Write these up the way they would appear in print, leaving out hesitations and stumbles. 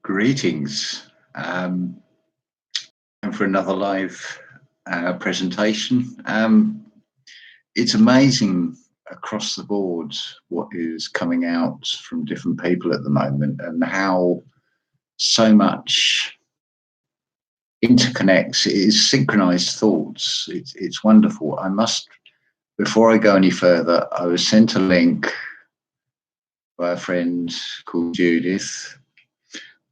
Greetings, and for another live presentation. It's amazing across the board what is coming out from different people at the moment, and how so much interconnects. It is synchronized thoughts. It's wonderful. Before I go any further, I was sent a link by a friend called Judith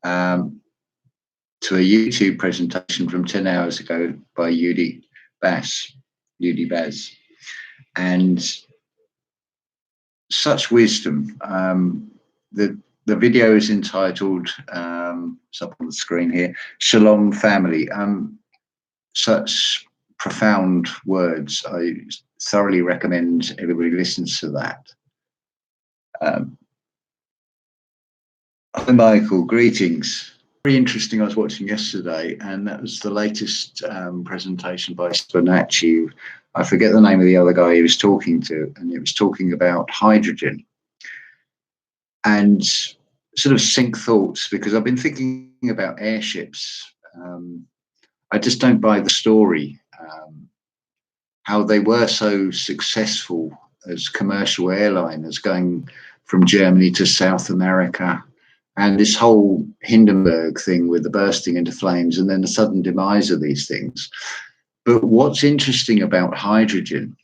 to a YouTube presentation from 10 hours ago by Yudi Baz, and such wisdom. The video is entitled, it's up on the screen here, Shalom Family. Such profound words. I thoroughly recommend everybody listens to that. Hi Michael, greetings. Very interesting. I was watching yesterday, and that was the latest presentation by Spinacci. I forget the name of the other guy he was talking to, and it was talking about hydrogen. And sort of sync thoughts, because I've been thinking about airships. I just don't buy the story, how they were so successful as commercial airliners going from Germany to South America. And this whole Hindenburg thing with the bursting into flames and then the sudden demise of these things. But what's interesting about hydrogen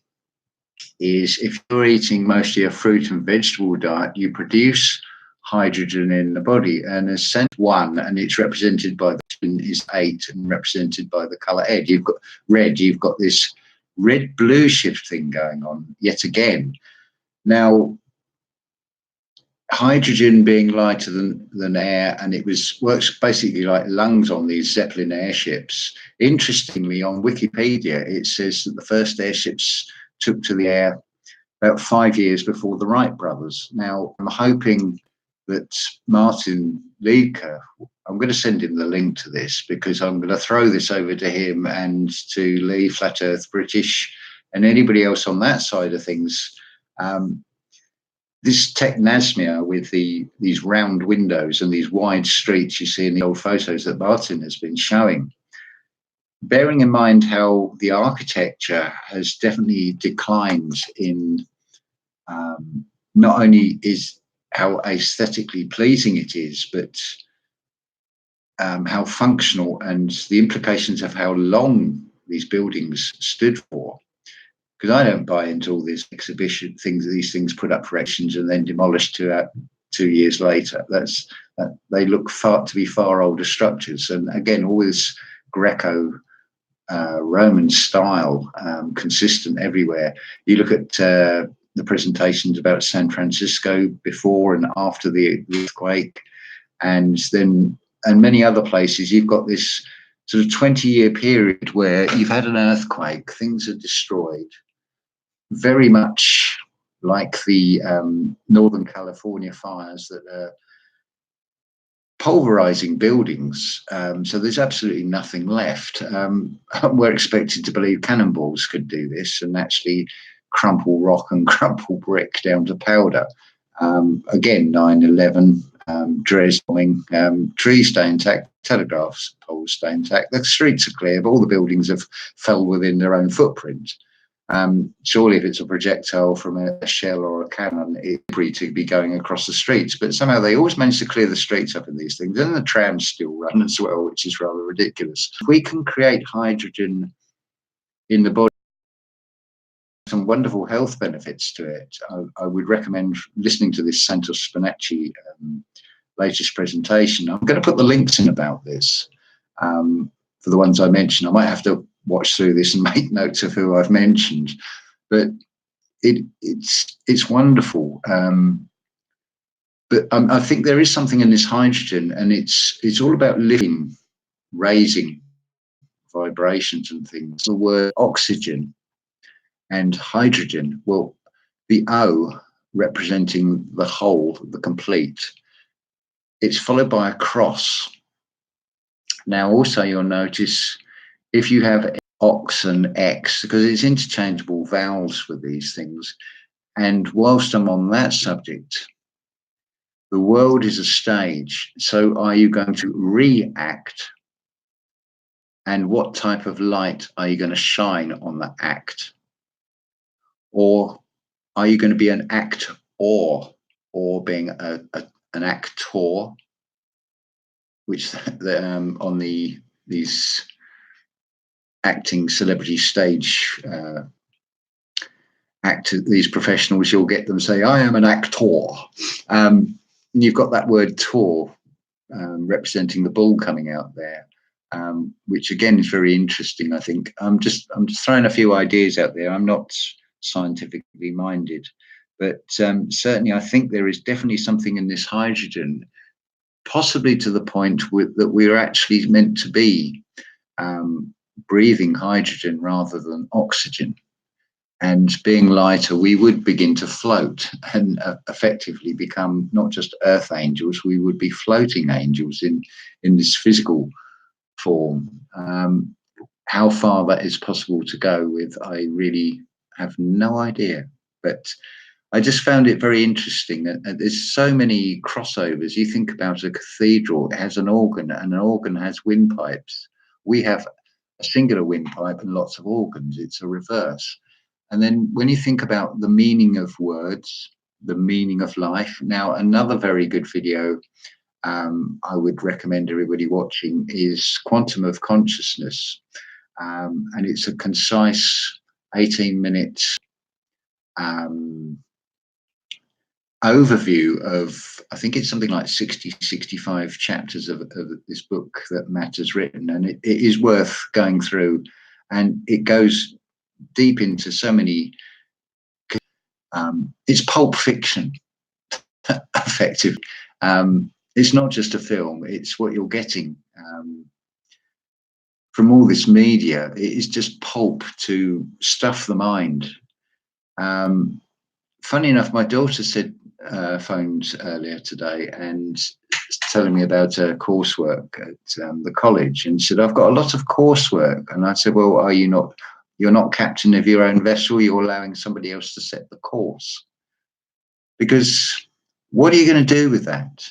is if you're eating mostly a fruit and vegetable diet, you produce hydrogen in the body, and as cent 1, and it's represented by is 8 and represented by the color red. You've got this red blue shift thing going on yet again. Now, hydrogen being lighter than air, and works basically like lungs on these Zeppelin airships. Interestingly, on Wikipedia, it says that the first airships took to the air about 5 years before the Wright brothers. Now, I'm hoping that Martin LIEDTKE, I'm going to send him the link to this, because I'm going to throw this over to him and to Lee, Flat Earth British, and anybody else on that side of things. This technasmia with these round windows and these wide streets you see in the old photos that Martin has been showing, bearing in mind how the architecture has definitely declined in not only is how aesthetically pleasing it is, but how functional, and the implications of how long these buildings stood for. Because I don't buy into all these exhibition things, these things put up for exhibitions and then demolished 2 years later. They look to be far older structures. And again, all this Greco Roman style, consistent everywhere. You look at the presentations about San Francisco before and after the earthquake, and many other places. You've got this sort of 20-year period where you've had an earthquake, things are destroyed, very much like the Northern California fires that are pulverizing buildings. So there's absolutely nothing left. We're expected to believe cannonballs could do this and actually crumple rock and crumple brick down to powder. Again, 9/11, Dresden, trees stay intact, telegraph poles stay intact. The streets are clear, but all the buildings have fell within their own footprint. Surely if it's a projectile from a shell or a cannon, it's free to be going across the streets, but somehow they always manage to clear the streets up in these things, and the trams still run as well, which is rather ridiculous. If we can create hydrogen in the body, some wonderful health benefits to it. I would recommend listening to this Santos Spinacci latest presentation. I'm going to put the links in about this for the ones I mentioned. I might have to watch through this and make notes of who I've mentioned, but it's wonderful. But I think there is something in this hydrogen, and it's all about lifting, raising vibrations and things. The word oxygen and hydrogen, well, the O representing the whole, the complete, it's followed by a cross. Now also you'll notice if you have ox and x, because it's interchangeable vowels with these things. And whilst I'm on that subject, The world is a stage. So are you going to react? And what type of light are you going to shine on the act? Or are you going to be an actor, or being an actor, which on these acting celebrity stage these professionals, you'll get them say, I am an actor. And you've got that word "tor" representing the bull coming out there, which again is very interesting. I think I'm just throwing a few ideas out there. I'm not scientifically minded, but certainly I think there is definitely something in this hydrogen, possibly to the point that we're actually meant to be breathing hydrogen rather than oxygen. And being lighter, we would begin to float and effectively become not just earth angels, we would be floating angels in this physical form. How far that is possible to go with, I really have no idea. But I just found it very interesting that there's so many crossovers. You think about a cathedral, it has an organ, and an organ has windpipes. We have a singular windpipe and lots of organs. It's a reverse. And then when you think about the meaning of words, the meaning of life, now another very good video I would recommend everybody watching is Quantum of Consciousness. And it's a concise 18-minute overview of, I think it's something like 65 chapters of this book that Matt has written. And it is worth going through. And it goes deep into so many. It's pulp fiction, effectively. It's not just a film, it's what you're getting from all this media. It is just pulp to stuff the mind. Funny enough, my daughter phoned earlier today and telling me about her coursework at the college, and said, I've got a lot of coursework. And I said, well, are you not, you're not captain of your own vessel, you're allowing somebody else to set the course. Because what are you going to do with that?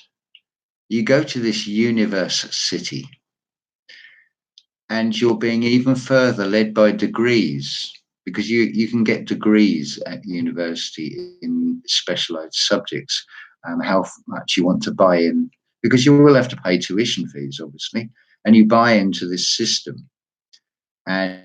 You go to this universe city and you're being even further led by degrees, because you can get degrees at university in specialized subjects, how much you want to buy in, because you will have to pay tuition fees, obviously, and you buy into this system. And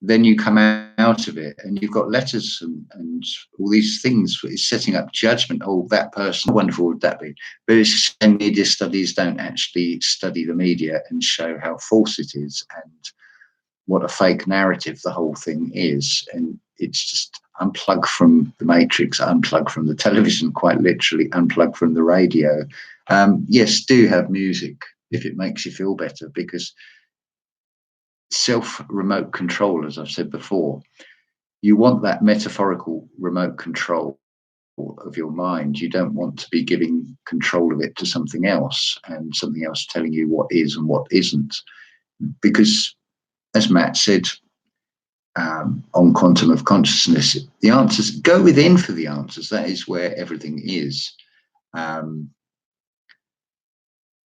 then you come out of it and you've got letters and all these things. It's setting up judgment. Oh, that person, how wonderful would that be? But it's saying media studies don't actually study the media and show how false it is and what a fake narrative the whole thing is. And it's just unplug from the matrix, unplug from the television, quite literally unplug from the radio. Yes, do have music if it makes you feel better, because self-remote control, as I've said before, you want that metaphorical remote control of your mind. You don't want to be giving control of it to something else and something else telling you what is and what isn't. Because, as Matt said on Quantum of Consciousness, the answers, go within for the answers. That is where everything is. And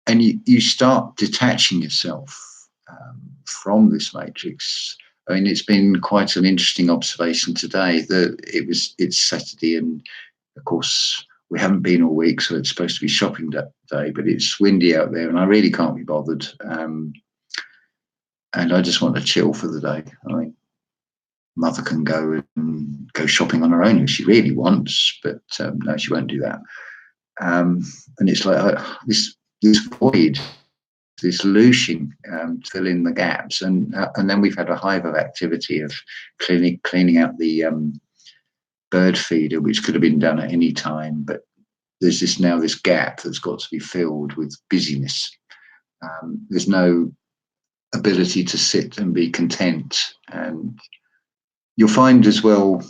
you start detaching yourself from this matrix. I mean, it's been quite an interesting observation today that it's Saturday, and of course we haven't been all week, so it's supposed to be shopping day, but it's windy out there and I really can't be bothered. And I just want to chill for the day. I mean, Mother can go shopping on her own if she really wants, but no, she won't do that. And it's like this void, this looshing to fill in the gaps, and then we've had a hive of activity of cleaning out the bird feeder, which could have been done at any time, but there's this gap that's got to be filled with busyness. There's no ability to sit and be content, and you'll find as well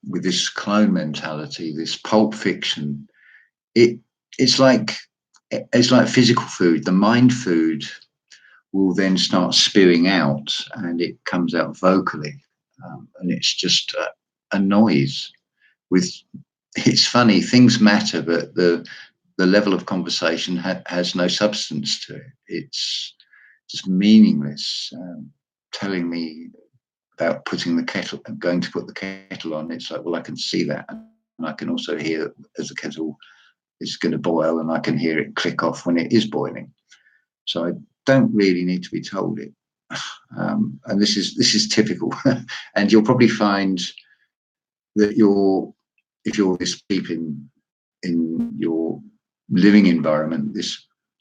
with this clone mentality, this pulp fiction, it's like physical food. The mind food will then start spewing out, and it comes out vocally, and it's just a noise with it's funny, things matter, but the level of conversation has no substance to it. It's just meaningless. Telling me about putting the kettle, going to put the kettle on, it's like, well, I can see that, and I can also hear as the kettle is going to boil, and I can hear it click off when it is boiling. So I don't really need to be told it. And this is typical. And you'll probably find that if you're this deep in your living environment,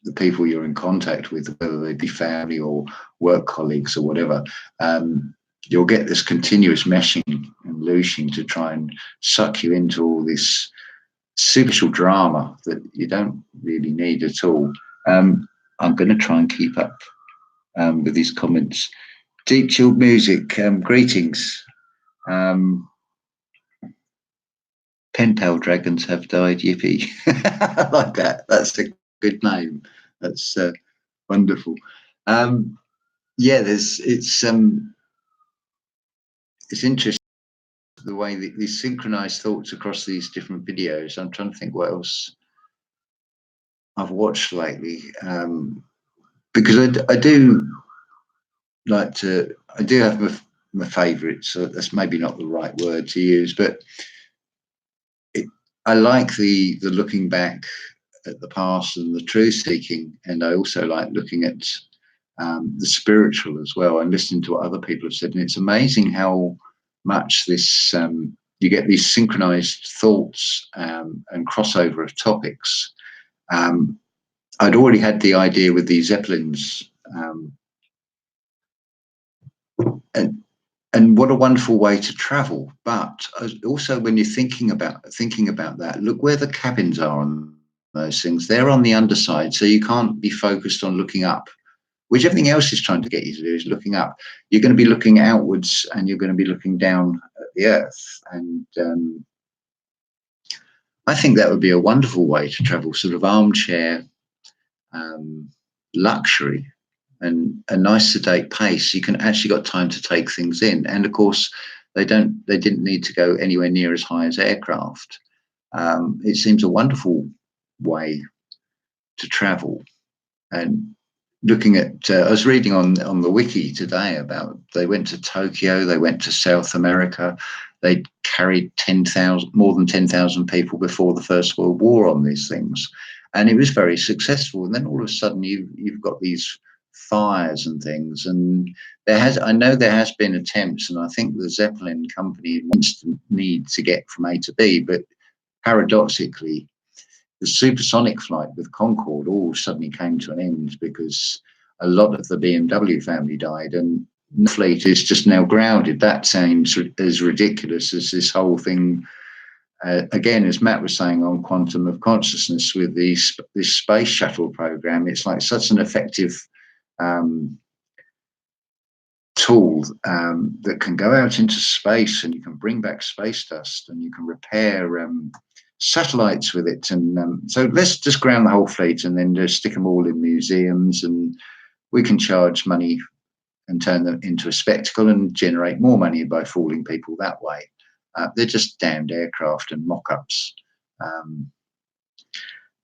the people you're in contact with, whether they be family or work colleagues or whatever, you'll get this continuous meshing and looshing to try and suck you into all this superficial drama that you don't really need at all. I'm going to try and keep up with these comments. Deep chilled music, greetings. Pen pal dragons have died, yippee. I like that. That's a good name. That's wonderful. Yeah, it's interesting the way that these synchronized thoughts across these different videos. I'm trying to think what else I've watched lately, because I do like to. I do have my favourites. So that's maybe not the right word to use, but I like the looking back at the past and the truth seeking, and I also like looking at the spiritual as well, and listening to what other people have said. And it's amazing how much this you get these synchronized thoughts and crossover of topics. I'd already had the idea with these Zeppelins, and what a wonderful way to travel. But also, when you're thinking about that, look where the cabins are on those things. They're on the underside, so you can't be focused on looking up, which everything else is trying to get you to do, is looking up. You're going to be looking outwards, and you're going to be looking down at the earth. And I think that would be a wonderful way to travel, sort of armchair luxury, and a nice sedate pace. You can actually got time to take things in. And of course, they didn't need to go anywhere near as high as aircraft. It seems a wonderful way to travel. And looking at, I was reading on the wiki today about, they went to Tokyo, they went to South America, they carried more than 10,000 people before the First World War on these things, and it was very successful. And then all of a sudden, you've got these fires and things, and I know there has been attempts, and I think the Zeppelin company wants to need to get from A to B, but paradoxically, the supersonic flight with Concorde all suddenly came to an end because a lot of the BMW family died, and the fleet is just now grounded. That sounds as ridiculous as this whole thing. Again, as Matt was saying on Quantum of Consciousness with this space shuttle program, it's like such an effective tool that can go out into space, and you can bring back space dust, and you can repair satellites with it. And so let's just ground the whole fleet and then just stick them all in museums, and we can charge money and turn them into a spectacle and generate more money by fooling people that way. They're just damned aircraft and mock-ups.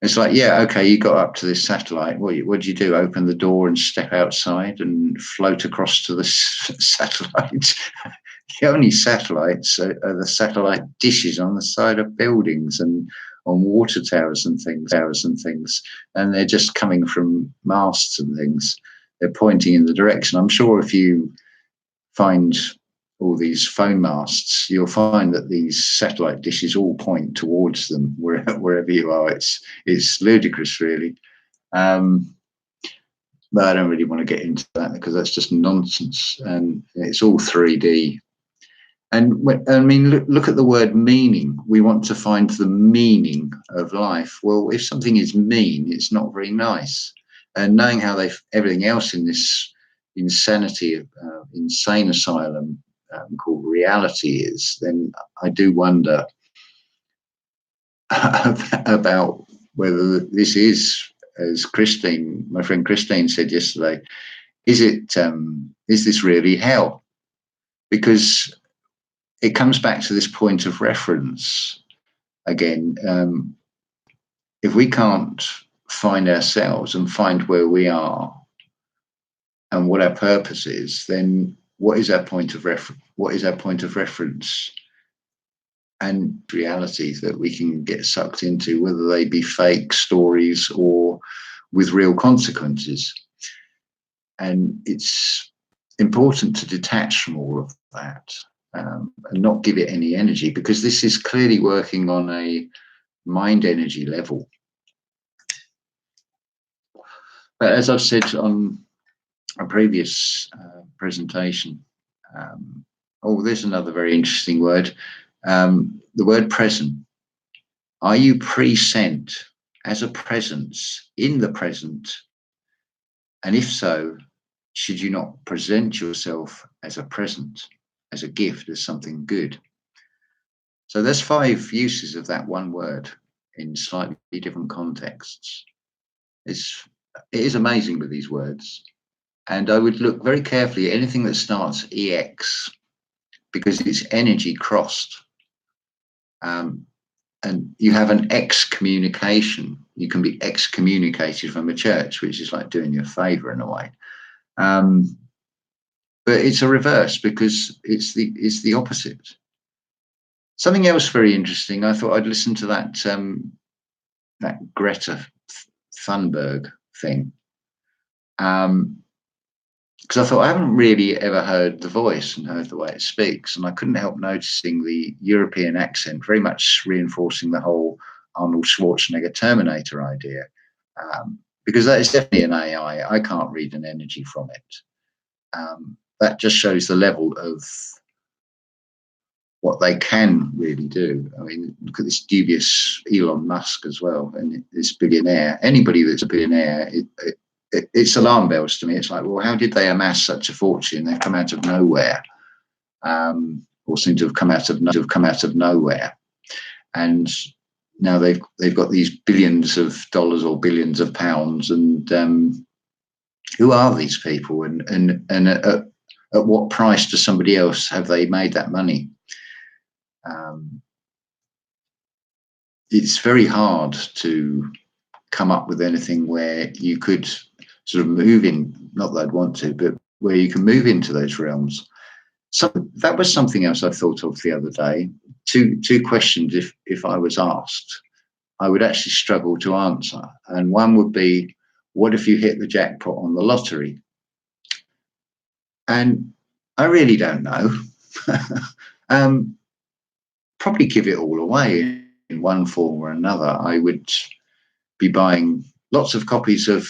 It's like, yeah, okay, you got up to this satellite. What did you do? Open the door and step outside and float across to the satellite? The only satellites are the satellite dishes on the side of buildings and on water towers and things, and they're just coming from masts and things. They're pointing in the direction. I'm sure if you find all these phone masts, you'll find that these satellite dishes all point towards them wherever you are. It's ludicrous, really. But I don't really want to get into that because that's just nonsense, and it's all 3D. And I mean, look at the word meaning. We want to find the meaning of life. Well, if something is mean, it's not very nice. And knowing how everything else in this insane asylum called reality is, then I do wonder about whether this is, as my friend Christine said yesterday, is this really hell? Because it comes back to this point of reference. again, if we can't find ourselves and find where we are and what our purpose is, then what is our point of reference? What is our point of reference? And realities that we can get sucked into, whether they be fake stories or with real consequences. And it's important to detach from all of that, and not give it any energy, because this is clearly working on a mind energy level. But as I've said on a previous presentation, oh, there's another very interesting word, the word present. Are you present as a presence in the present? And if so, should you not present yourself as a present, as a gift, as something good? So there's 5 uses of that one word in slightly different contexts. It is amazing with these words. And I would look very carefully at anything that starts EX, because it's energy crossed. And you have an excommunication. You can be excommunicated from a church, which is like doing you a favor in a way. But it's a reverse, because it's the opposite. Something else very interesting. I thought I'd listen to that that Greta Thunberg thing, because I thought I haven't really ever heard the voice and heard the way it speaks, and I couldn't help noticing the European accent, very much reinforcing the whole Arnold Schwarzenegger Terminator idea, because that is definitely an AI. I can't read an energy from it. That just shows the level of what they can really do. I mean, look at this dubious Elon Musk as well, and this billionaire. Anybody that's a billionaire, it's alarm bells to me. It's like, well, how did they amass such a fortune? They've come out of nowhere, or seem to have come out of nowhere, and now they've got these billions of dollars or billions of pounds. And who are these people? And at what price to somebody else have they made that money? It's very hard to come up with anything where you could sort of move in, not that I'd want to, but where you can move into those realms. So that was something else I thought of the other day. Two questions, if I was asked, I would actually struggle to answer. And one would be, what if you hit the jackpot on the lottery? And I really don't know. Probably give it all away in one form or another. I would be buying lots of copies of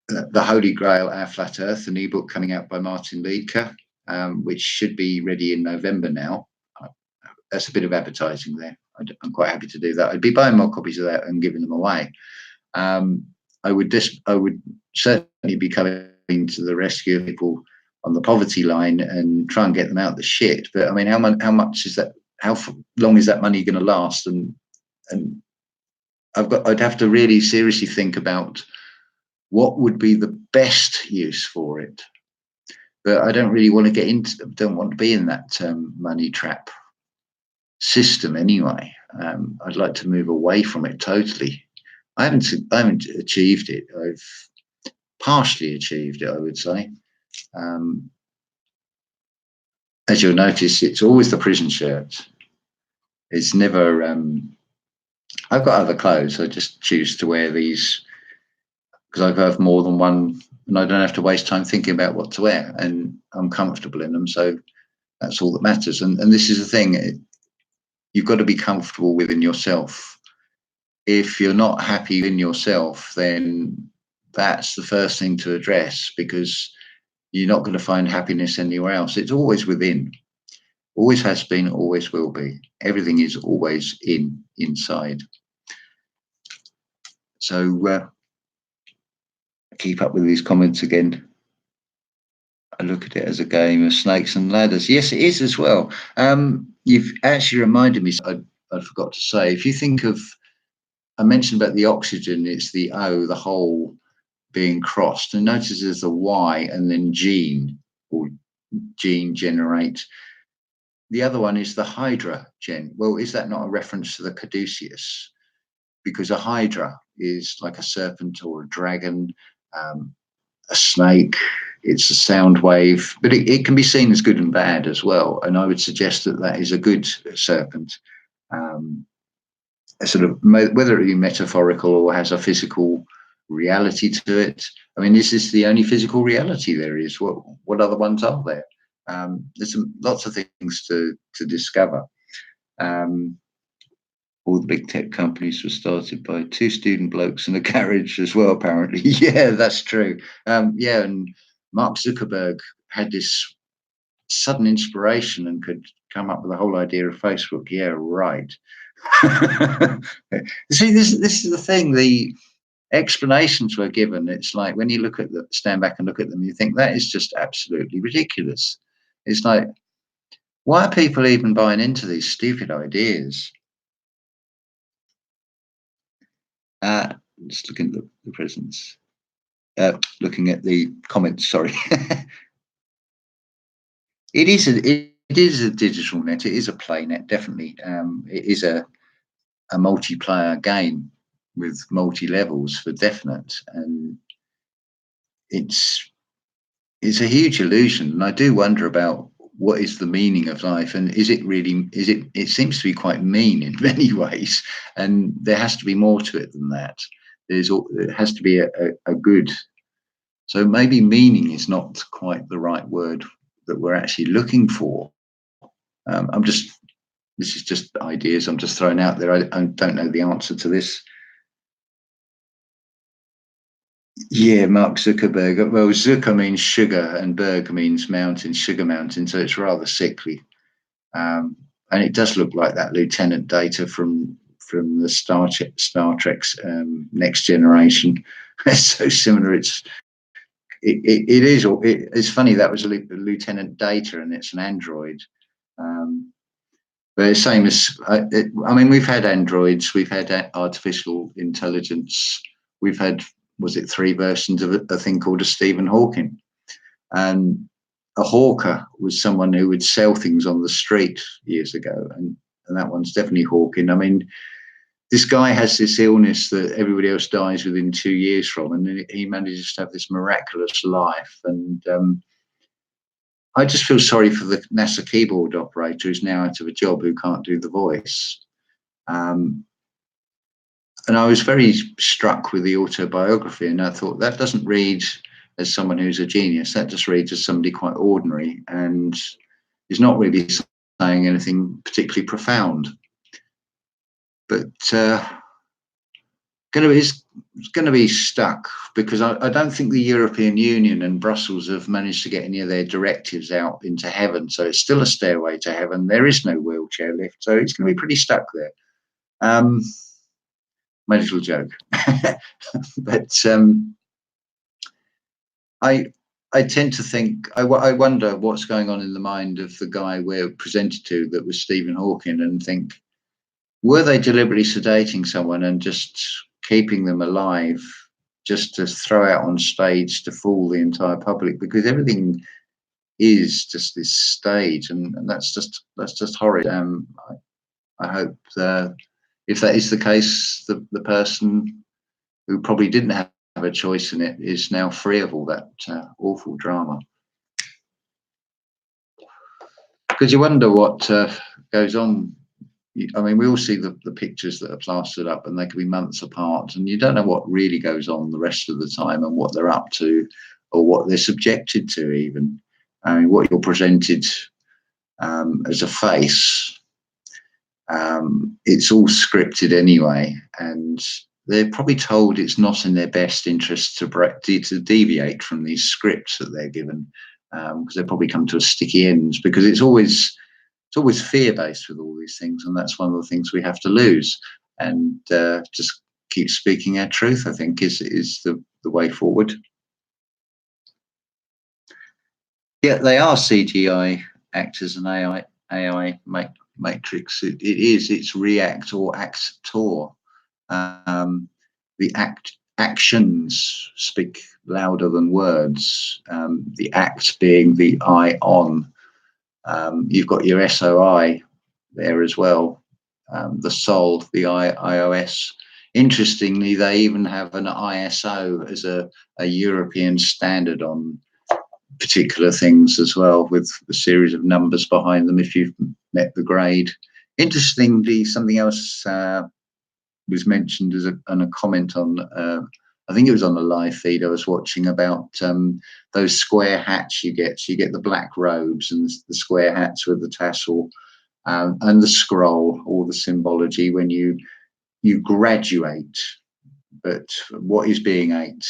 The Holy Grail, Our Flat Earth, an ebook coming out by Martin LIEDTKE, which should be ready in November now. That's a bit of advertising there. I'm quite happy to do that. I'd be buying more copies of that and giving them away. I would certainly be coming to the rescue of people on the poverty line and try and get them out of the shit. But I mean, how much is that? How long is that money going to last? And I'd have to really seriously think about what would be the best use for it. But I don't really want to don't want to be in that money trap system anyway. I'd like to move away from it totally. I haven't achieved it. I've partially achieved it, I would say. As you'll notice, it's always the prison shirt. It's never. I've got other clothes. I just choose to wear these because I have more than one, and I don't have to waste time thinking about what to wear, and I'm comfortable in them. So that's all that matters. And this is the thing. You've got to be comfortable within yourself. If you're not happy in yourself, then that's the first thing to address, because you're not going to find happiness anywhere else. It's always within. Always has been, always will be. Everything is always inside. So keep up with these comments again. I look at it as a game of snakes and ladders. Yes, it is as well. You've actually reminded me, I forgot to say, if you think of, I mentioned about the oxygen, it's the O, the whole being crossed. And notice there's a Y and then gene, or gene generate. the other one is the Hydra gen. Well, is that not a reference to the caduceus? Because a hydra is like a serpent or a dragon, a snake. It's a sound wave, but it can be seen as good and bad as well. And I would suggest that that is a good serpent, a sort of, whether it be metaphorical or has a physical reality to it. I mean, is this the only physical reality there is? What other ones are there? There's lots of things to discover. All the big tech companies were started by two student blokes in a garage as well, apparently. Yeah, that's true. Yeah, and Mark Zuckerberg had this sudden inspiration and could come up with the whole idea of Facebook. Yeah, right. See, this is the thing. The explanations were given. It's like when you look at the stand back and look at them, you think that is just absolutely ridiculous. It's like, why are people even buying into these stupid ideas? Just looking at the presents, looking at the comments. Sorry, it is a digital net. It is a play net, definitely. It is a multiplayer game with multi levels for definite, and it's a huge illusion. And I do wonder about what is the meaning of life, and is it really? It seems to be quite mean in many ways, and there has to be more to it than that. It has to be a good. So maybe meaning is not quite the right word that we're actually looking for. This is just ideas I'm just throwing out there. I don't know the answer to this. Yeah, Mark Zuckerberg. Well, Zucker means sugar and Berg means mountain, sugar mountain. So it's rather sickly. And it does look like that Lieutenant Data from the Star Trek's Next Generation. It's so similar. It's funny that was a Lieutenant Data and it's an android. But it's same as I mean, we've had androids, we've had artificial intelligence, we've had, was it 3 versions of a thing called a Stephen Hawking, and a hawker was someone who would sell things on the street years ago, and that one's definitely Hawking. I mean, this guy has this illness that everybody else dies within 2 years from, and he manages to have this miraculous life. And I just feel sorry for the NASA keyboard operator who's now out of a job, who can't do the voice. And I was very struck with the autobiography, and I thought that doesn't read as someone who's a genius. That just reads as somebody quite ordinary and is not really saying anything particularly profound. But it's going to be stuck, because I don't think the European Union and Brussels have managed to get any of their directives out into heaven. So it's still a stairway to heaven. There is no wheelchair lift. So it's going to be pretty stuck there. My little joke. But I tend to think, I wonder what's going on in the mind of the guy we're presented to, that was Stephen Hawking, and think, were they deliberately sedating someone and just keeping them alive just to throw out on stage to fool the entire public? Because everything is just this stage, and that's just horrid. I hope if that is the case, the person who probably didn't have a choice in it is now free of all that awful drama. Because you wonder what goes on. I mean, we all see the pictures that are plastered up, and they can be months apart, and you don't know what really goes on the rest of the time, and what they're up to, or what they're subjected to even. I mean, what you're presented as a face, it's all scripted anyway, and they're probably told it's not in their best interest to deviate from these scripts that they're given, because they probably come to a sticky end, because it's always fear-based with all these things, and that's one of the things we have to lose, and just keep speaking our truth, I think, is the way forward. Yeah, they are CGI actors and AI matrix. It's react or actor. The actions speak louder than words. The act being the eye on. You've got your SOI there as well, the SOL, the iOS. Interestingly, they even have an ISO as a European standard on particular things as well, with a series of numbers behind them if you've met the grade. Interestingly, something else was mentioned as a comment on, I think it was on the live feed I was watching, about those square hats you get. So you get the black robes and the square hats with the tassel, and the scroll, all the symbology when you graduate. But what is being eight?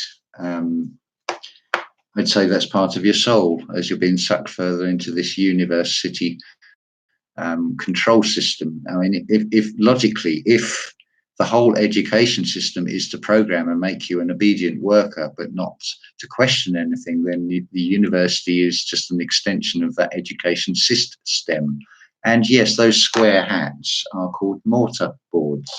I'd say that's part of your soul as you're being sucked further into this university control system. I mean, if logically, if the whole education system is to program and make you an obedient worker, but not to question anything, then the university is just an extension of that education system. And yes, those square hats are called mortar boards.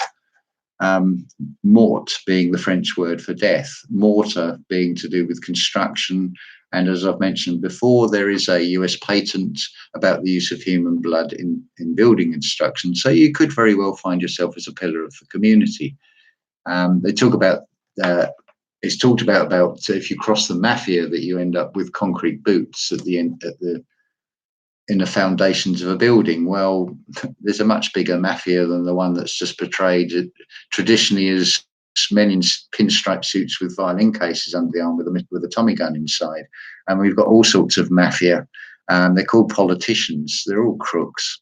Mort being the French word for death, mortar being to do with construction. And as I've mentioned before, there is a US patent about the use of human blood in building construction. So you could very well find yourself as a pillar of the community. They talk about, it's talked about if you cross the mafia, that you end up with concrete boots at the end, in the foundations of a building. Well, there's a much bigger mafia than the one that's just portrayed traditionally as men in pinstripe suits with violin cases under the arm with a Tommy gun inside. And we've got all sorts of mafia. They're called politicians. They're all crooks.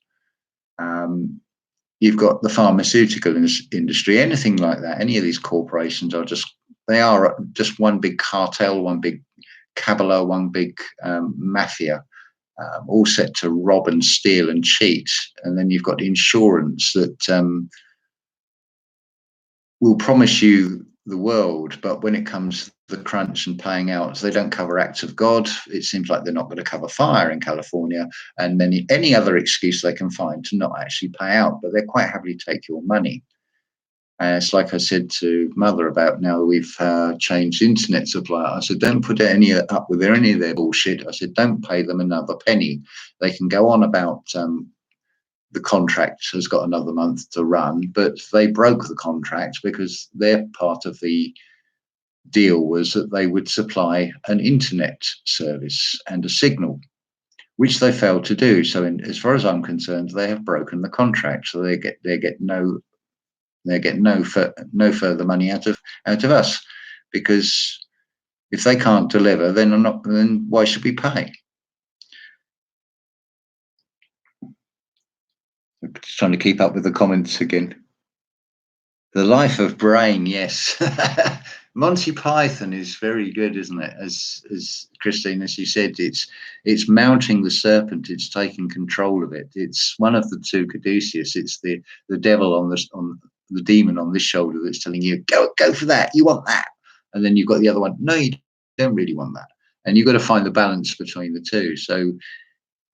You've got the pharmaceutical industry, anything like that. Any of these corporations are just one big cartel, one big cabala, one big mafia. All set to rob and steal and cheat. And then you've got insurance that will promise you the world, but when it comes to the crunch and paying out, they don't cover acts of God. It seems like they're not going to cover fire in California, and any other excuse they can find to not actually pay out, but they quite happily take your money. It's like I said to Mother about, now we've changed internet supply. I said, don't put up with any of their bullshit. I said, don't pay them another penny. They can go on about the contract has got another month to run, but they broke the contract because their part of the deal was that they would supply an internet service and a signal, which they failed to do. So as far as I'm concerned, they have broken the contract. So they get no further money out of us, because if they can't deliver, then why should we pay? I'm just trying to keep up with the comments again. The Life of Brain, yes. Monty Python is very good, isn't it? As Christine, as you said, it's mounting the serpent. It's taking control of it. It's one of the two caduceus. It's the devil on the demon on this shoulder that's telling you, go for that. You want that, and then you've got the other one. No, you don't really want that, and you've got to find the balance between the two. So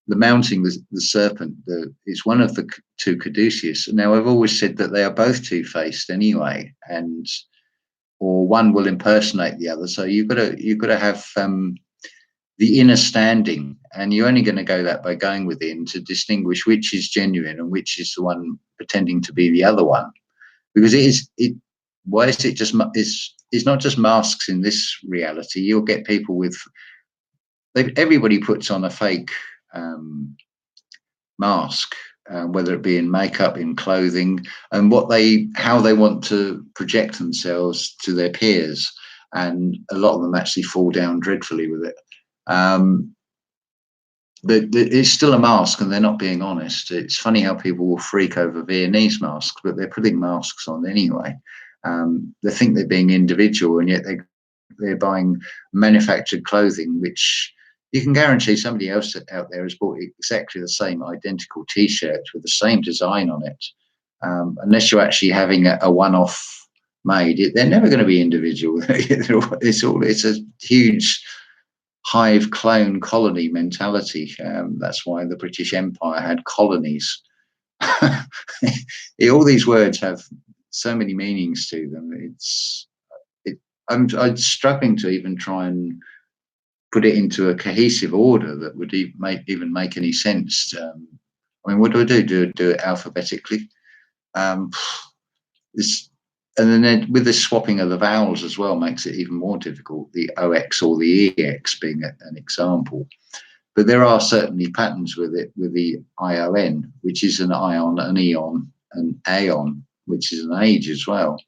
the mounting the serpent is one of the two caduceus. Now, I've always said that they are both two-faced anyway, or one will impersonate the other. So you've got to have the inner standing, and you're only going to go that by going within to distinguish which is genuine and which is the one pretending to be the other one. Because why is it just it's not just masks in this reality. You'll get people with everybody puts on a fake mask, whether it be in makeup, in clothing, and how they want to project themselves to their peers, and a lot of them actually fall down dreadfully with it. But it's still a mask, and they're not being honest. It's funny how people will freak over Viennese masks, but they're putting masks on anyway. They think they're being individual, and yet they're buying manufactured clothing, which you can guarantee somebody else out there has bought exactly the same identical T-shirt with the same design on it. Unless you're actually having a one-off made, they're never going to be individual. It's a huge hive clone colony mentality. That's why the British Empire had colonies. All these words have so many meanings to them. I'm struggling to even try and put it into a cohesive order that would even make any sense. I mean, what do I do? Do it alphabetically? This, and then with this swapping of the vowels as well makes it even more difficult. The OX or the EX being an example. But there are certainly patterns with it, with the ION, which is an ion, an eon, an aeon, which is an age as well.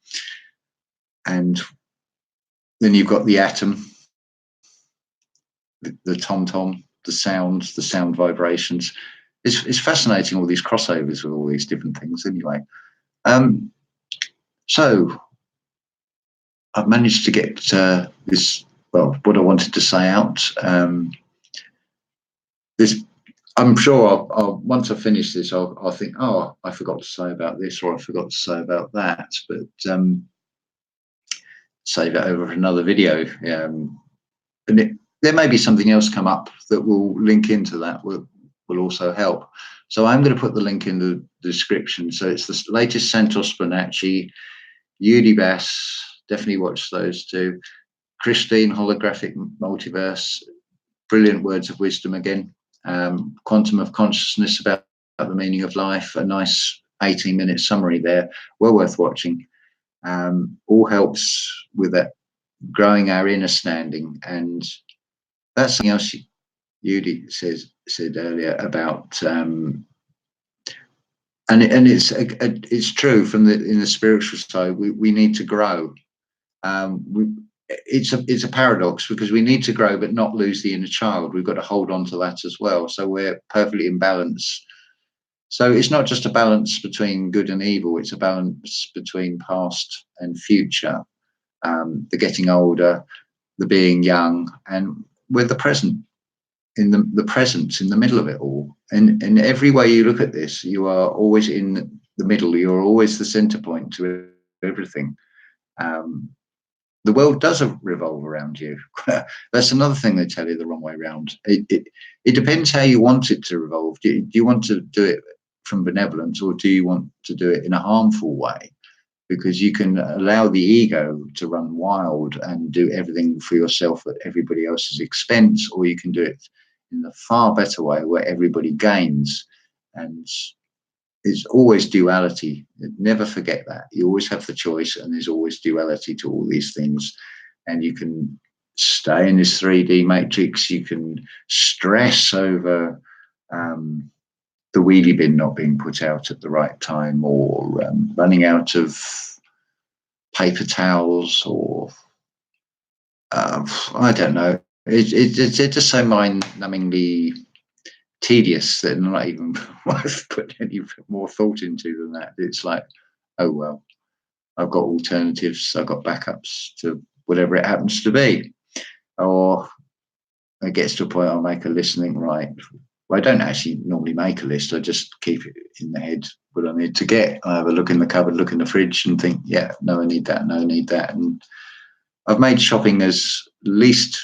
And then you've got the atom, the tom-tom, the sound vibrations. It's fascinating, all these crossovers with all these different things anyway. So I've managed to get this, well, what I wanted to say out. This, I'm sure I'll once I finish this, I'll think, oh, I forgot to say about this, or I forgot to say about that, but save it over for another video. And there may be something else come up that will link into that, will also help. So I'm going to put the link in the description. So it's the latest Santos Bonacci, Udibas, definitely watch those two. Christine, Holographic Multiverse, brilliant words of wisdom again. Quantum of Consciousness, about the meaning of life, a nice 18-minute summary there, well worth watching. All helps with that, growing our inner standing. And that's something else Yudi said earlier about, and it's true from in the spiritual side. We need to grow. It's a paradox, because we need to grow but not lose the inner child. We've got to hold on to that as well. So we're perfectly in balance. So it's not just a balance between good and evil. It's a balance between past and future. The getting older, the being young, and with the present. In the presence in the middle of it all, and in every way you look at this, you are always in the middle. You're always the center point to everything. The world does revolve around you. That's another thing they tell you the wrong way around. It depends how you want it to revolve. Do you want to do it from benevolence, or do you want to do it in a harmful way? Because you can allow the ego to run wild and do everything for yourself at everybody else's expense, or you can do it in a far better way where everybody gains. And it's always duality. Never forget that. You always have the choice, and there's always duality to all these things. And you can stay in this 3D matrix. You can stress over the wheelie bin not being put out at the right time, or running out of paper towels, or I don't know. It's just so mind-numbingly tedious that I'm not even worth putting any more thought into than that. It's like, oh well, I've got alternatives. I've got backups to whatever it happens to be. Or it gets to a point I'll make a list and think, right, well, I don't actually normally make a list. I just keep it in the head what I need to get. I have a look in the cupboard, look in the fridge, and think, yeah, no, I need that, no, I need that. And I've made shopping as least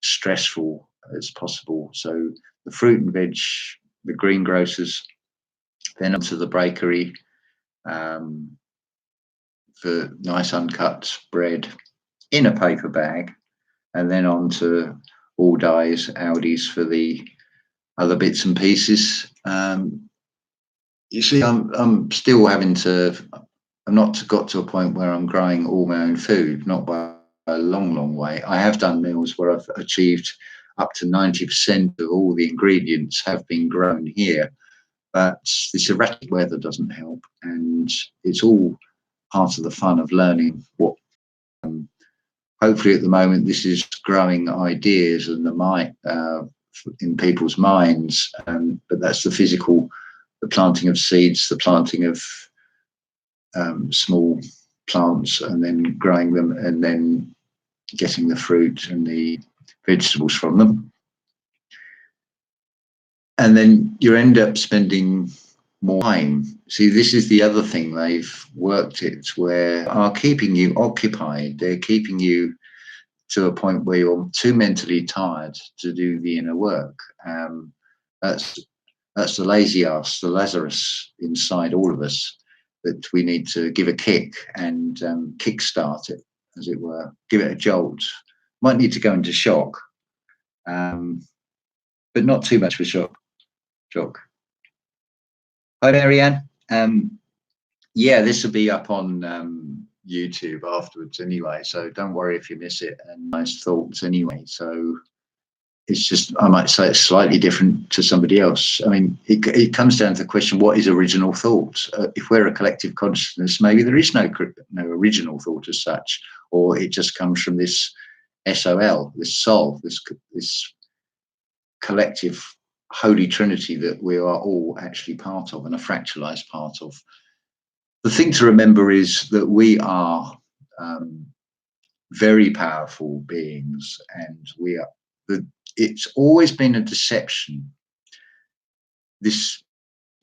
stressful as possible. So the fruit and veg, the greengrocers, then onto the bakery for nice uncut bread in a paper bag, and then on to all dyes, Audis for the other bits and pieces. You see, I'm still having to, I've not got to a point where I'm growing all my own food, not by a long way. I have done meals where I've achieved up to 90% of all the ingredients have been grown here, but this erratic weather doesn't help, and it's all part of the fun of learning what hopefully at the moment this is growing ideas and the might in people's minds, but that's the physical, the planting of seeds, the planting of small plants, and then growing them, and then getting the fruit and the vegetables from them. And then you end up spending more time. See, this is the other thing they've worked it, where are keeping you occupied. They're keeping you to a point where you're too mentally tired to do the inner work. That's the lazy ass, the Lazarus inside all of us, that we need to give a kick and kickstart it, as it were, give it a jolt. Might need to go into shock, but not too much of a shock. Hi, Marianne. Yeah, this will be up on YouTube afterwards anyway, so don't worry if you miss it. And nice thoughts anyway. So it's just, I might say it's slightly different to somebody else. I mean, it comes down to the question, what is original thought? If we're a collective consciousness, maybe there is no original thought as such, or it just comes from this SOL, this soul, this collective holy trinity that we are all actually part of and a fractalized part of. The thing to remember is that we are very powerful beings, and it's always been a deception. This,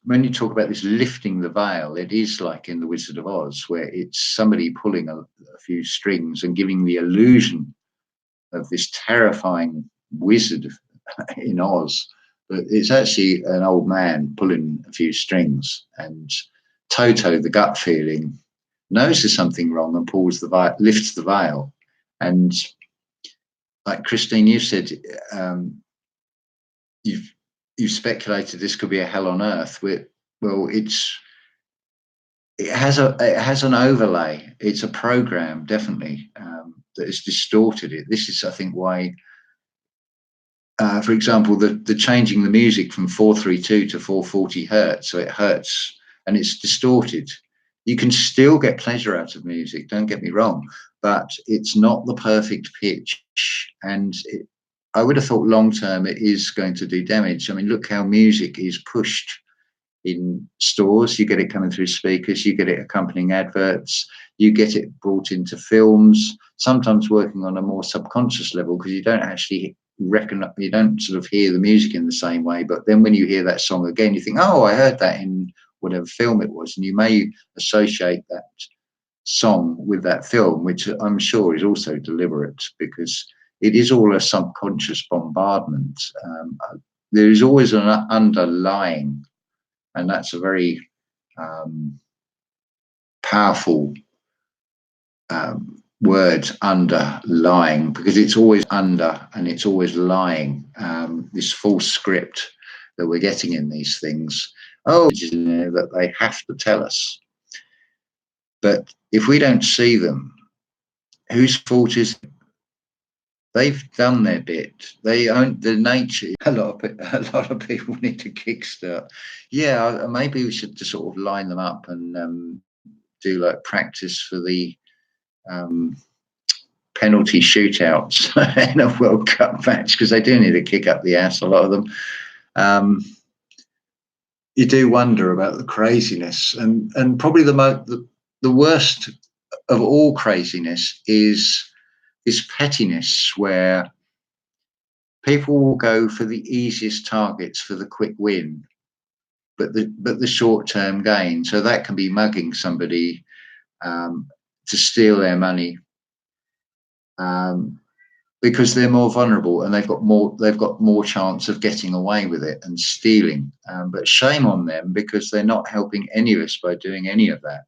when you talk about this lifting the veil, it is like in The Wizard of Oz, where it's somebody pulling a few strings and giving the illusion of this terrifying wizard in Oz, but it's actually an old man pulling a few strings, and Toto, the gut feeling, knows there's something wrong and pulls the veil, lifts the veil. And like Christine, you said, you've speculated this could be a hell on earth. Well, it has an overlay. It's a program, definitely, that has distorted it. This is, I think, why. For example, the changing the music from 432 to 440 hertz, so it hurts and it's distorted. You can still get pleasure out of music, don't get me wrong, but it's not the perfect pitch. And I would have thought long term it is going to do damage. I mean, look how music is pushed in stores. You get it coming through speakers, you get it accompanying adverts, you get it brought into films, sometimes working on a more subconscious level, because you don't actually you don't sort of hear the music in the same way, but then when you hear that song again, you think, oh, I heard that in whatever film it was, and you may associate that song with that film, which I'm sure is also deliberate, because it is all a subconscious bombardment. There is always an underlying, and that's a very powerful word, underlying, because it's always under and it's always lying. This false script that we're getting in these things, that they have to tell us. But if we don't see them, whose fault is it? They've done their bit. They own the nature. A lot of people need to kickstart. Yeah, maybe we should just sort of line them up and do like practice for the penalty shootouts in a World Cup match, because they do need to kick up the ass, a lot of them. You do wonder about the craziness, and probably the worst of all craziness is this pettiness, where people will go for the easiest targets for the quick win, but the short-term gain. So that can be mugging somebody to steal their money, because they're more vulnerable and they've got more chance of getting away with it and stealing. But shame on them, because they're not helping any of us by doing any of that.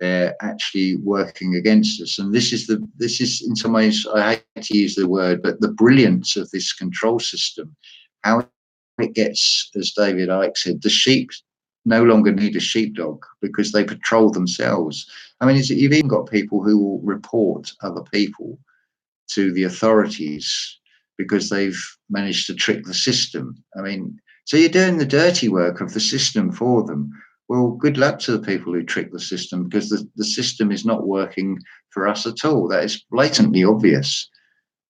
They're actually working against us. And this is in some ways, I hate to use the word, but the brilliance of this control system, how it gets, as David Icke said, the sheep no longer need a sheepdog because they patrol themselves. I mean, you've even got people who will report other people to the authorities because they've managed to trick the system. I mean, so you're doing the dirty work of the system for them. Well, good luck to the people who trick the system, because the system is not working for us at all. That is blatantly obvious.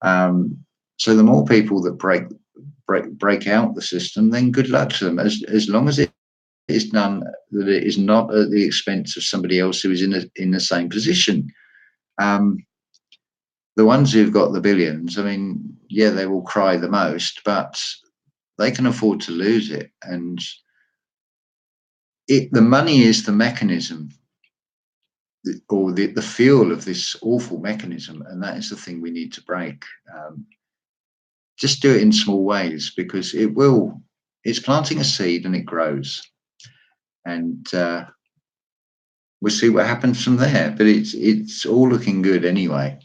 So the more people that break out the system, then good luck to them, as long as it is done, that it is not at the expense of somebody else who is in the same position. The ones who've got the billions, I mean, yeah, they will cry the most, but they can afford to lose it. And the money is the mechanism, or the fuel of this awful mechanism, and that is the thing we need to break. Just do it in small ways, because it's planting a seed and it grows, and we'll see what happens from there. But it's all looking good anyway.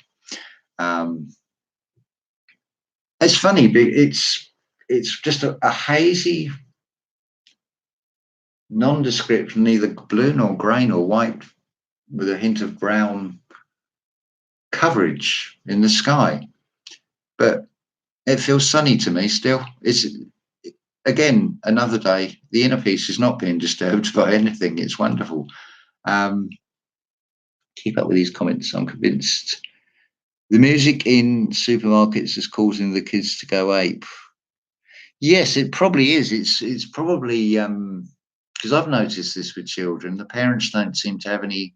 It's funny, but it's just a hazy, nondescript, neither blue nor grey nor white, with a hint of brown coverage in the sky. But it feels sunny to me still. It's, again, another day. The inner peace is not being disturbed by anything. It's wonderful. Keep up with these comments. I'm convinced the music in supermarkets is causing the kids to go ape. Yes, it probably is. It's probably because I've noticed this with children. The parents don't seem to have any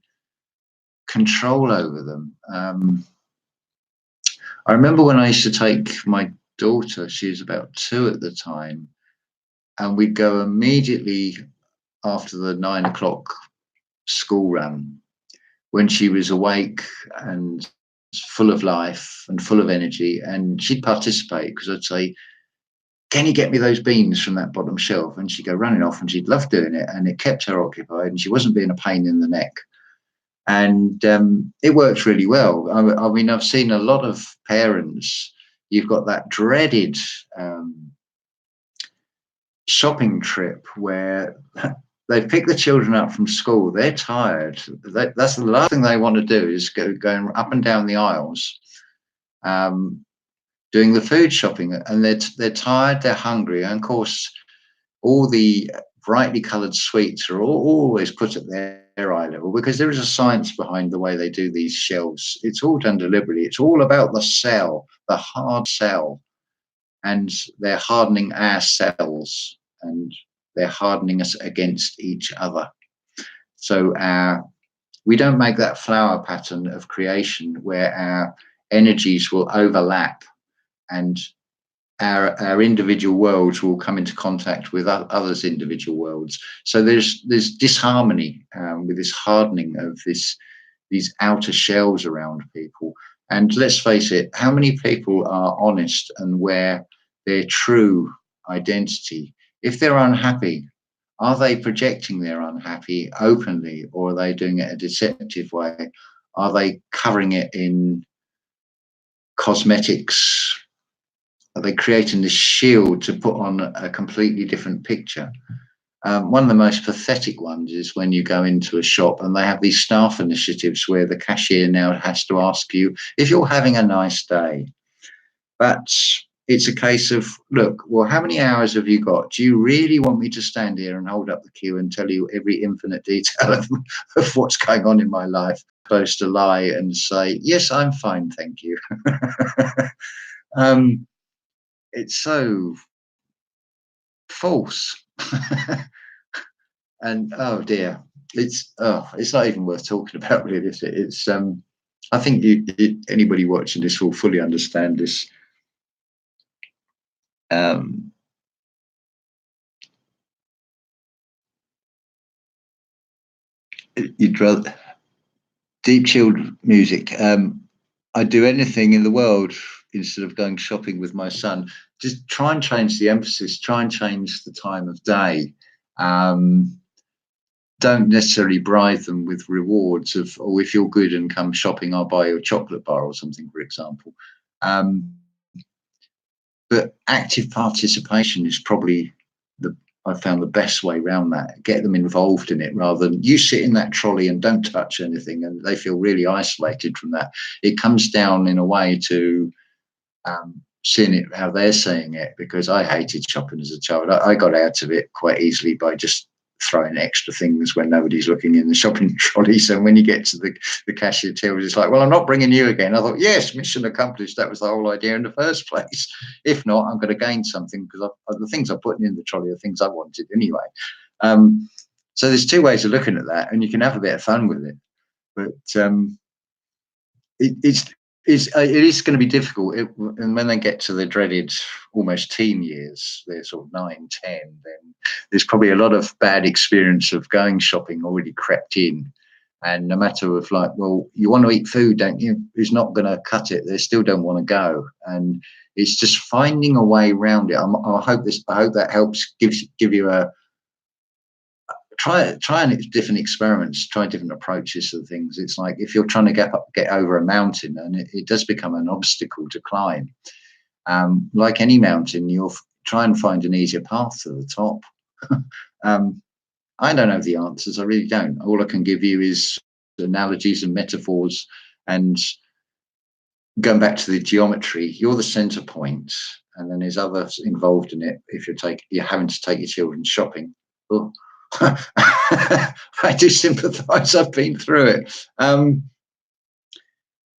control over them. I remember when I used to take my daughter, she was about 2 at the time, and we'd go immediately after the 9 o'clock school run when she was awake and full of life and full of energy, and she'd participate because I'd say, can you get me those beans from that bottom shelf? And she'd go running off, and she'd love doing it, and it kept her occupied, and she wasn't being a pain in the neck. And it worked really well. I mean, I've seen a lot of parents, you've got that dreaded shopping trip where they pick the children up from school, they're tired. That's the last thing they want to do is going up and down the aisles, doing the food shopping, and they're tired, they're hungry, and of course, all the brightly coloured sweets are always put at their eye level because there is a science behind the way they do these shelves. It's all done deliberately. It's all about the cell, the hard cell, and they're hardening our cells, and they're hardening us against each other. So we don't make that flower pattern of creation where our energies will overlap and our individual worlds will come into contact with others' individual worlds. So there's disharmony with this hardening of these outer shells around people. And let's face it, how many people are honest and wear their true identity? If they're unhappy, are they projecting their unhappy openly, or are they doing it a deceptive way? Are they covering it in cosmetics? Are they creating this shield to put on a completely different picture? One of the most pathetic ones is when you go into a shop and they have these staff initiatives where the cashier now has to ask you if you're having a nice day. But it's a case of, look, well, how many hours have you got? Do you really want me to stand here and hold up the queue and tell you every infinite detail of what's going on in my life? I'm supposed to lie and say, yes, I'm fine, thank you. It's so false. And oh dear, it's not even worth talking about, really, is it? It's I think anybody watching this will fully understand this. You'd rather deep chilled music. I'd do anything in the world instead of going shopping with my son. Just try and change the emphasis, try and change the time of day. Don't necessarily bribe them with rewards of, oh, if you're good and come shopping, I'll buy you a chocolate bar or something, for example. But active participation is probably I found the best way around that. Get them involved in it rather than you sit in that trolley and don't touch anything, and they feel really isolated from that. It comes down in a way to seeing it how they're seeing it, because I hated shopping as a child. I got out of it quite easily by just throwing extra things when nobody's looking in the shopping trolley. So when you get to the cashier till, it's like, well, I'm not bringing you again. I thought, yes, mission accomplished. That was the whole idea in the first place. If not, I'm going to gain something because the things I'm putting in the trolley are things I wanted anyway. So there's two ways of looking at that, and you can have a bit of fun with it. But it is going to be difficult. And when they get to the dreaded almost teen years, they're sort of 9, 10, then there's probably a lot of bad experience of going shopping already crept in. And no matter of like, well, you want to eat food, don't you? Who's not going to cut it? They still don't want to go. And it's just finding a way around it. I hope that helps give you a try different experiments, try different approaches to things. It's like if you're trying to get over a mountain and it does become an obstacle to climb, Like any mountain, you'll try and find an easier path to the top. I don't have the answers. I really don't. All I can give you is analogies and metaphors, and going back to the geometry, you're the center point, and then there's others involved in it. If you're having to take your children shopping, oh. I do sympathise. I've been through it.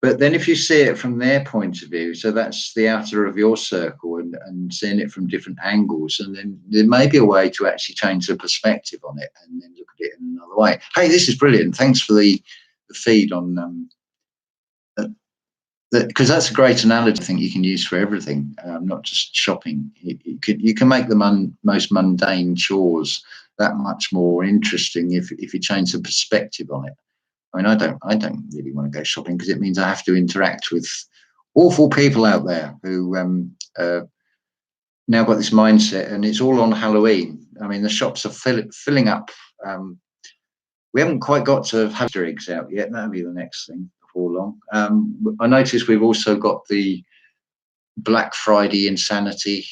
But then if you see it from their point of view, so that's the outer of your circle, and seeing it from different angles, and then there may be a way to actually change the perspective on it and then look at it in another way. Hey, this is brilliant. Thanks for the feed on because that's a great analogy I think you can use for everything, not just shopping. You can make the most mundane chores that much more interesting if you change the perspective on it. I mean, I don't really want to go shopping because it means I have to interact with awful people out there who now got this mindset, and it's all on Halloween. I mean, the shops are filling up. We haven't quite got to have Easter eggs out yet. That'll be the next thing before long. I noticed we've also got the Black Friday insanity.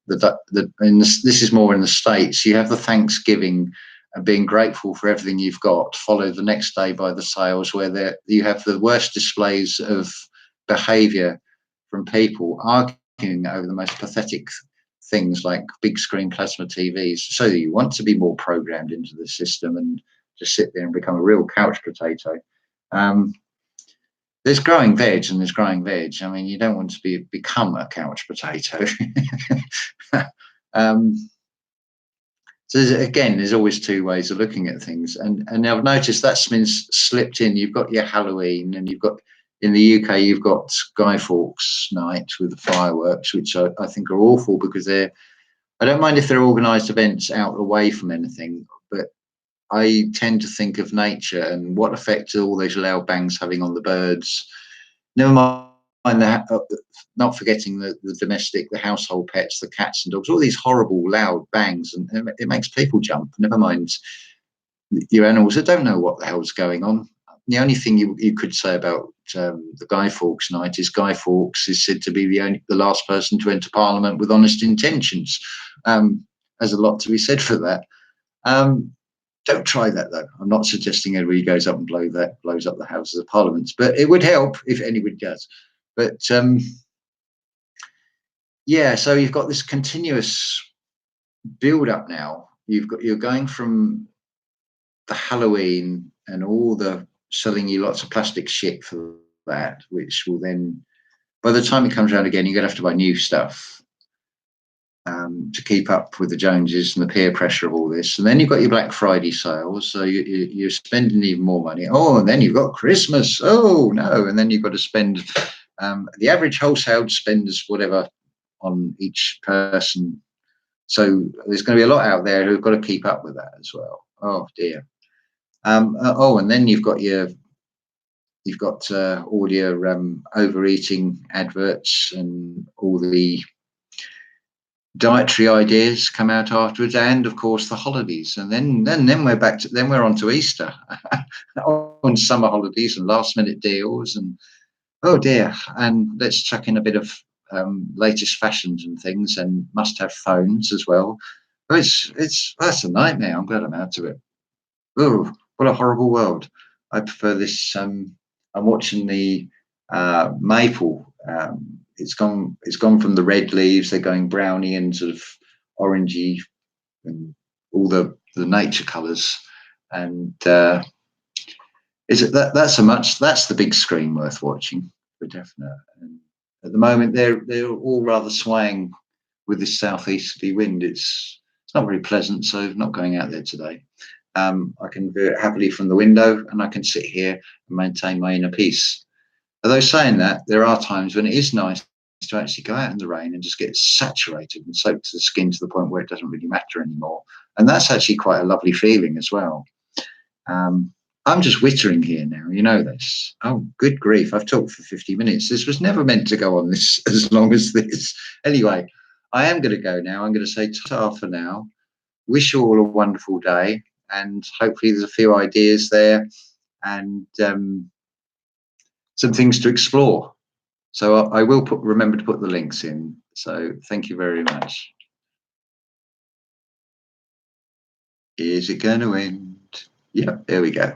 This is more in the States. You have the Thanksgiving and being grateful for everything you've got, followed the next day by the sales, where you have the worst displays of behaviour from people arguing over the most pathetic things like big screen plasma TVs. So you want to be more programmed into the system and just sit there and become a real couch potato. There's growing veg and there's growing veg. I mean, you don't want to become a couch potato. So there's always two ways of looking at things, and I've noticed that's been slipped in. You've got your Halloween, and you've got in the UK you've got Guy Fawkes night with the fireworks, which I think are awful because I don't mind if they're organised events out away from anything, but I tend to think of nature and what effect are all those loud bangs having on the birds. Never mind not forgetting the domestic, the household pets, the cats and dogs, all these horrible loud bangs, and it makes people jump. Never mind your animals that don't know what the hell's going on. The only thing you could say about the Guy Fawkes night is Guy Fawkes is said to be the last person to enter Parliament with honest intentions. There's a lot to be said for that. Don't try that though. I'm not suggesting everybody goes up and blows up the Houses of Parliament, but it would help if anybody does. But yeah, so you've got this continuous build up now. You're going from the Halloween and all the selling you lots of plastic shit for that, which will then, by the time it comes around again, you're gonna have to buy new stuff to keep up with the Joneses and the peer pressure of all this. And then you've got your Black Friday sales, so you're spending even more money. Oh, and then you've got Christmas. Oh no, and then you've got to spend. The average household spends whatever on each person. So there's going to be a lot out there who've got to keep up with that as well. Oh dear. And then you've got all your overeating adverts and all the dietary ideas come out afterwards, and of course the holidays, and then we're on to Easter on summer holidays and last minute deals, and oh dear, and let's chuck in a bit of latest fashions and things, and must have phones as well. That's a nightmare. I'm glad I'm out of it. Oh, what a horrible world. I prefer this. I'm watching the maple. It's gone from the red leaves. They're going browny and sort of orangey, and all the nature colours. And that's the big screen worth watching for definite. And at the moment, they're all rather swaying with this southeasterly wind. It's not very pleasant, so I'm not going out there today. I can view it happily from the window, and I can sit here and maintain my inner peace. Although saying that, there are times when it is nice to actually go out in the rain and just get saturated and soaked to the skin to the point where it doesn't really matter anymore. And that's actually quite a lovely feeling as well. I'm just wittering here now, you know this. Oh, good grief, I've talked for 50 minutes. This was never meant to go on this as long as this. Anyway, I am going to go now. I'm going to say ta-ta for now. Wish you all a wonderful day, and hopefully there's a few ideas there and some things to explore. So I will remember to put the links in. So thank you very much. Is it going to end? Yep, there we go.